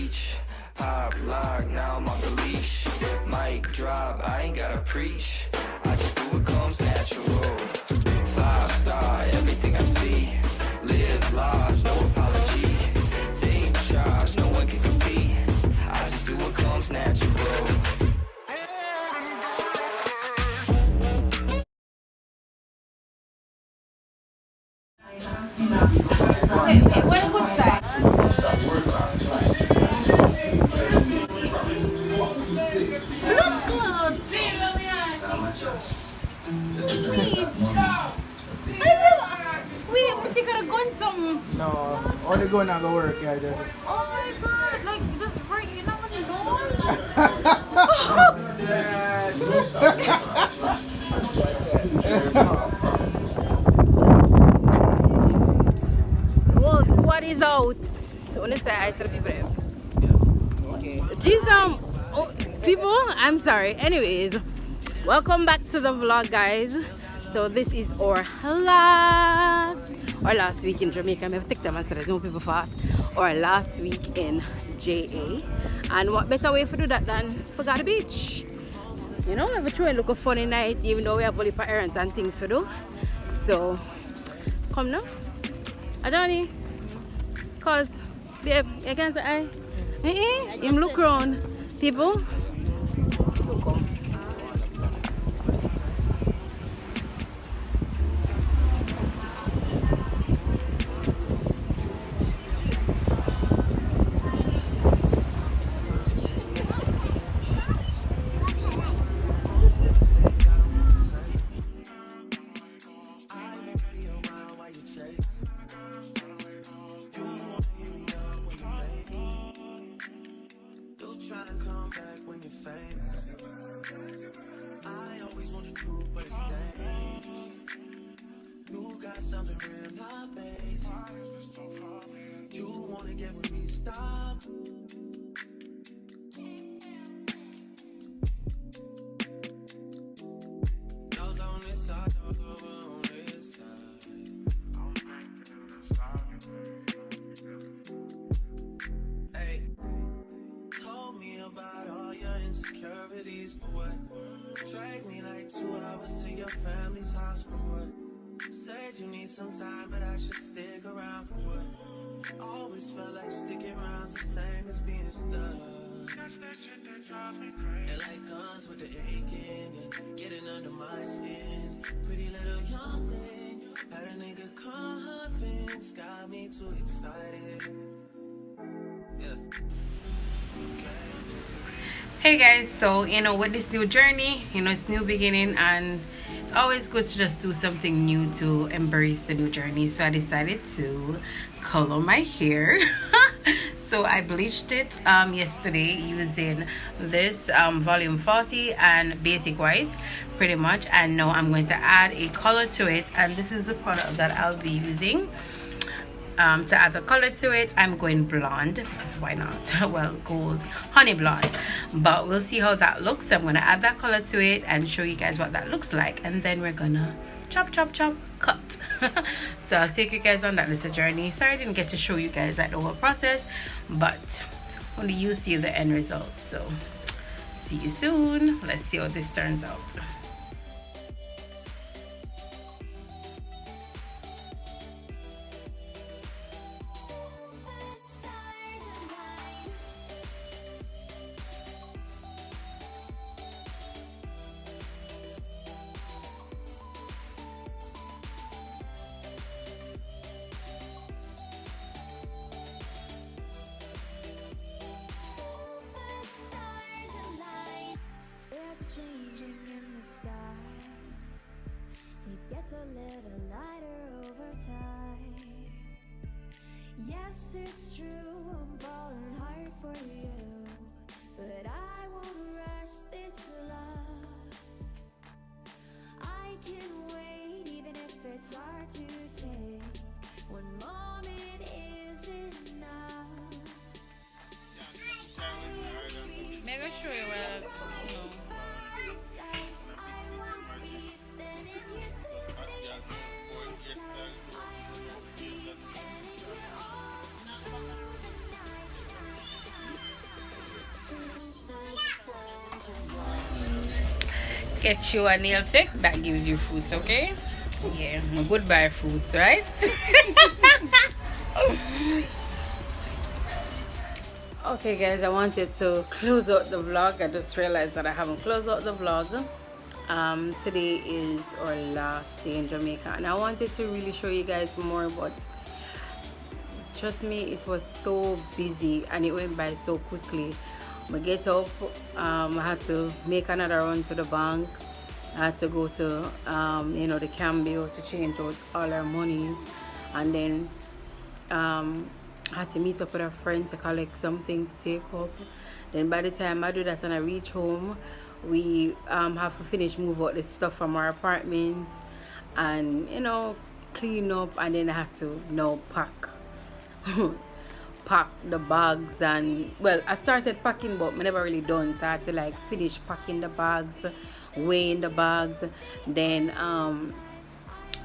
reach. Pop lock, now I'm off the leash. Mic drop, I ain't gotta preach. I just do what comes natural. 5-star, everything I see. Live large, no apology. Take charge, no one can compete. I just do what comes natural. Wait, what good side? Wait, we got a gun something. No, all the gun not gonna work, yeah, just. Oh my god, like this right, you know what you know? What is out? Wanna say hi to the people there? Okay. Jesus, oh, people, I'm sorry. Anyways, welcome back to the vlog, guys. So this is our last week in Jamaica. I have to take them and say there's no people fast. Or last week in JA. And what better way to do that than forget the beach? You know, have a try and look a funny night, even though we have only errands and things to do. So come now, Adani, cause babe, you can't say hi. Him look around, people. So come. Drag me like 2 hours to your family's house for what? Said you need some time, but I should stick around for what? Always felt like sticking around's the same as being stuck. That's that shit that drives me crazy. And like guns with the aching, yeah, getting under my skin. Pretty little young thing, had a nigga convinced, got me too excited. Yeah. Hey guys, so you know, with this new journey, you know, it's new beginning, and it's always good to just do something new to embrace the new journey. So I decided to color my hair. So I bleached it yesterday using this volume 40 and basic white pretty much, and now I'm going to add a color to it, and this is the product that I'll be using. To add the color to it, I'm going blonde because why not? Well, gold, honey blonde, but we'll see how that looks. I'm gonna add that color to it and show you guys what that looks like, and then we're gonna chop cut. So I'll take you guys on that little journey. Sorry I didn't get to show you guys that the whole process, but only you see the end result. So see you soon. Let's see how this turns out. Changing in the sky, it gets a little lighter over time. Yes, it's true, I'm falling hard for you, but I won't rush this love. I can wait even if it's hard to take. One moment is enough. Mega sure well, you know. get you a nail tech that gives you fruits, okay? Yeah, goodbye fruits, right? Okay guys, I wanted to close out the vlog. I just realized that I haven't closed out the vlog. Today is our last day in Jamaica and I wanted to really show you guys more, but trust me, it was so busy and it went by so quickly. I get up, I had to make another run to the bank. I had to go to you know, the cambio to change out all our monies, and then I had to meet up with a friend to collect something to take up. Then by the time I do that and I reach home, we have to finish move out the stuff from our apartments and, you know, clean up, and then I have to now pack pack the bags. And well, I started packing but I never really done, so I had to like finish packing the bags, weighing the bags, then all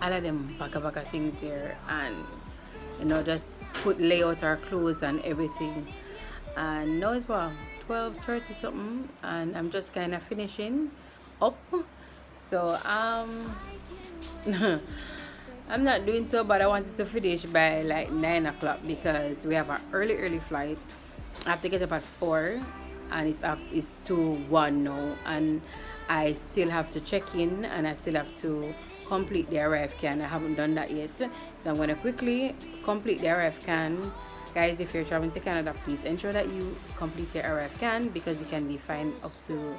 of them pack of things here, and you know, just lay out our clothes and everything. And now it's about 12:30 something and I'm just kind of finishing up. So I'm not doing so bad. I wanted to finish by like 9 o'clock because we have an early flight. I have to get up at 4 and it's 2:01 now, and I still have to check in and I still have to complete the RFCAN. I haven't done that yet, so I'm going to quickly complete the RFCAN. Guys, if you're traveling to Canada, please ensure that you complete your RFCAN because you can be fined up to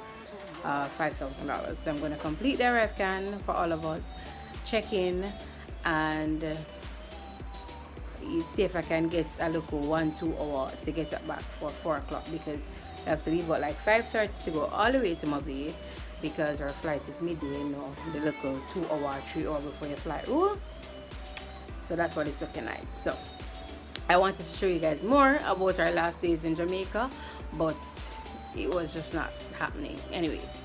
$5,000. So I'm going to complete the RFCAN for all of us, check in, and see if I can get a local 1-2 hour to get it back for 4 o'clock, because I have to leave at like 5:30 to go all the way to Mobile because our flight is midday, you know, the local 2 hour 3 hour before your flight. Ooh. So that's what it's looking like. So I wanted to show you guys more about our last days in Jamaica, but it was just not happening. Anyways,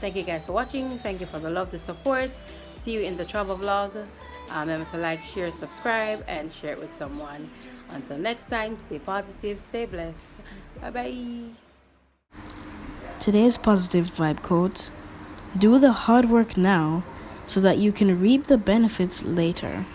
thank you guys for watching. Thank you for the love, the support. See you in the travel vlog. Remember to like, share, subscribe, and share it with someone. Until next time, stay positive, stay blessed. Bye bye. Today's positive vibe quote: do the hard work now so that you can reap the benefits later.